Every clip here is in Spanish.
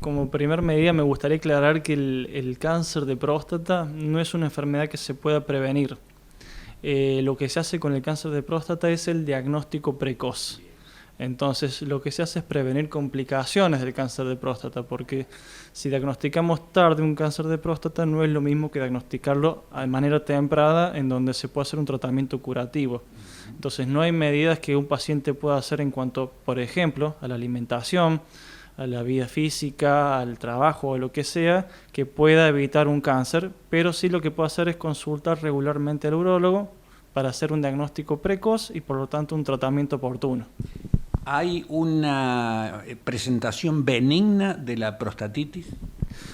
como primer medida me gustaría aclarar que el cáncer de próstata no es una enfermedad que se pueda prevenir. Lo que se hace con el cáncer de próstata es el diagnóstico precoz. Entonces, lo que se hace es prevenir complicaciones del cáncer de próstata, porque si diagnosticamos tarde un cáncer de próstata no es lo mismo que diagnosticarlo de manera temprana, en donde se puede hacer un tratamiento curativo. Entonces, no hay medidas que un paciente pueda hacer en cuanto, por ejemplo, a la alimentación, a la vida física, al trabajo o lo que sea, que pueda evitar un cáncer, pero sí lo que puede hacer es consultar regularmente al urólogo para hacer un diagnóstico precoz y por lo tanto un tratamiento oportuno. ¿Hay una presentación benigna de la prostatitis?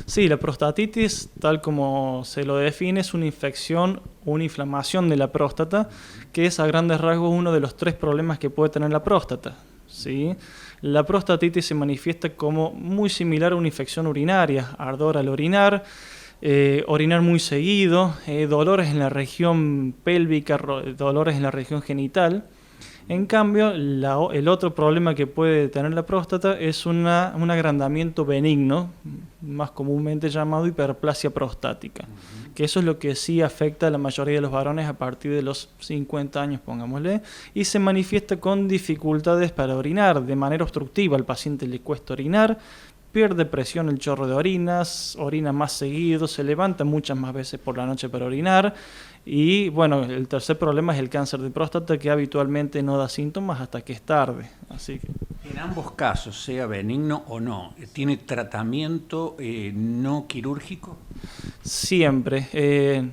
Sí, la prostatitis, tal como se lo define, es una infección o una inflamación de la próstata, que es a grandes rasgos uno de los 3 problemas que puede tener la próstata, ¿sí? La prostatitis se manifiesta como muy similar a una infección urinaria, ardor al orinar, orinar muy seguido, dolores en la región pélvica, dolores en la región genital. En cambio, el otro problema que puede tener la próstata es un agrandamiento benigno, más comúnmente llamado hiperplasia prostática, que eso es lo que sí afecta a la mayoría de los varones a partir de los 50 años, pongámosle, y se manifiesta con dificultades para orinar de manera obstructiva. Al paciente le cuesta orinar, pierde presión el chorro de orinas, orina más seguido, se levanta muchas más veces por la noche para orinar. Y bueno, el tercer problema es el cáncer de próstata, que habitualmente no da síntomas hasta que es tarde. Así que En ambos casos, sea benigno o no, ¿tiene tratamiento no quirúrgico? siempre,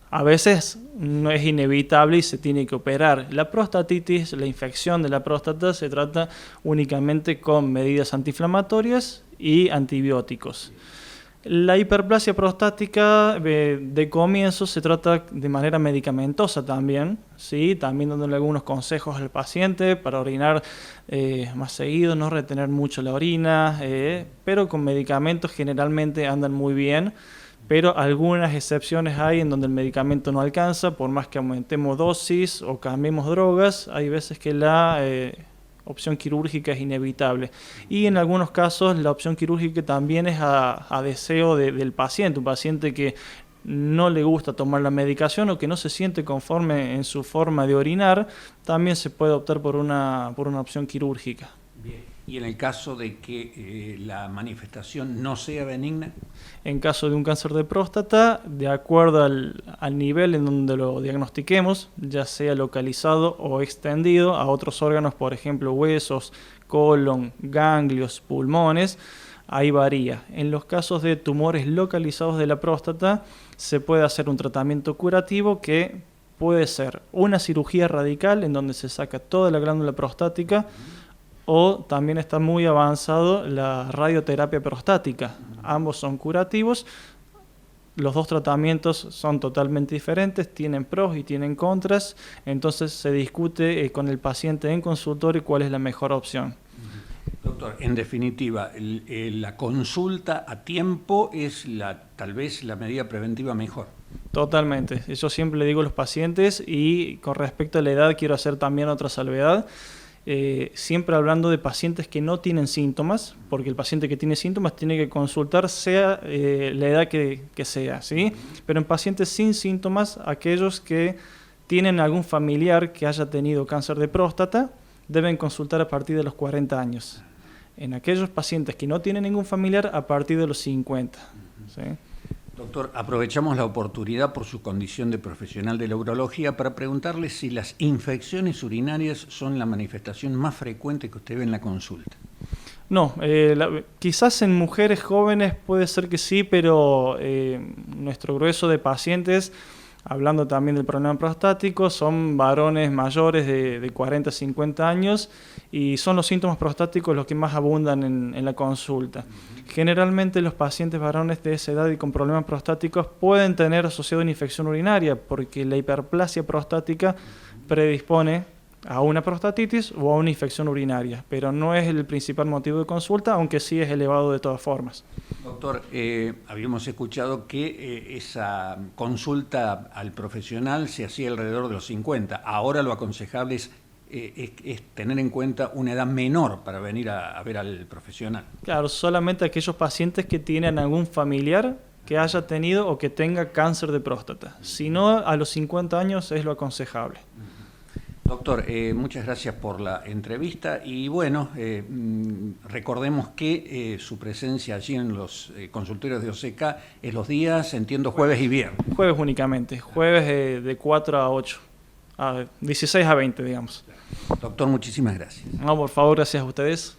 a veces no es inevitable y se tiene que operar. La prostatitis, la infección de la próstata, se trata únicamente con medidas antiinflamatorias y antibióticos. La hiperplasia prostática de comienzo se trata de manera medicamentosa también, ¿sí? También dándole algunos consejos al paciente para orinar más seguido, no retener mucho la orina, pero con medicamentos generalmente andan muy bien, pero algunas excepciones hay en donde el medicamento no alcanza, por más que aumentemos dosis o cambiemos drogas, hay veces que la opción quirúrgica es inevitable. Y en algunos casos la opción quirúrgica también es a deseo del paciente, un paciente que no le gusta tomar la medicación o que no se siente conforme en su forma de orinar, también se puede optar por una opción quirúrgica. Bien. ¿Y en el caso de que la manifestación no sea benigna? En caso de un cáncer de próstata, de acuerdo al nivel en donde lo diagnostiquemos, ya sea localizado o extendido a otros órganos, por ejemplo huesos, colon, ganglios, pulmones, ahí varía. En los casos de tumores localizados de la próstata, se puede hacer un tratamiento curativo que puede ser una cirugía radical en donde se saca toda la glándula prostática, o también está muy avanzado la radioterapia prostática. Ambos son curativos. Los 2 tratamientos son totalmente diferentes, tienen pros y tienen contras, entonces se discute con el paciente en consultorio cuál es la mejor opción. Doctor, en definitiva, la consulta a tiempo es tal vez la medida preventiva mejor. Totalmente, yo siempre le digo a los pacientes, y con respecto a la edad quiero hacer también otra salvedad. Siempre hablando de pacientes que no tienen síntomas, porque el paciente que tiene síntomas tiene que consultar sea la edad que sea, ¿sí? Pero en pacientes sin síntomas, aquellos que tienen algún familiar que haya tenido cáncer de próstata, deben consultar a partir de los 40 años. En aquellos pacientes que no tienen ningún familiar, a partir de los 50, ¿sí? Doctor, aprovechamos la oportunidad por su condición de profesional de la urología para preguntarle si las infecciones urinarias son la manifestación más frecuente que usted ve en la consulta. No, quizás en mujeres jóvenes puede ser que sí, pero nuestro grueso de pacientes, hablando también del problema prostático, son varones mayores de 40 a 50 años y son los síntomas prostáticos los que más abundan en la consulta. Generalmente los pacientes varones de esa edad y con problemas prostáticos pueden tener asociado una infección urinaria porque la hiperplasia prostática predispone a una prostatitis o a una infección urinaria, pero no es el principal motivo de consulta, aunque sí es elevado de todas formas. Doctor, habíamos escuchado que esa consulta al profesional se hacía alrededor de los 50. Ahora lo aconsejable es es tener en cuenta una edad menor para venir a ver al profesional. Claro, solamente aquellos pacientes que tienen algún familiar que haya tenido o que tenga cáncer de próstata. Si no, a los 50 años es lo aconsejable. Doctor, muchas gracias por la entrevista y bueno, recordemos que su presencia allí en los consultorios de OCK es los días, entiendo, jueves y viernes. Jueves únicamente, jueves de 4 a 8, a 16 a 20, digamos. Doctor, muchísimas gracias. No, por favor, gracias a ustedes.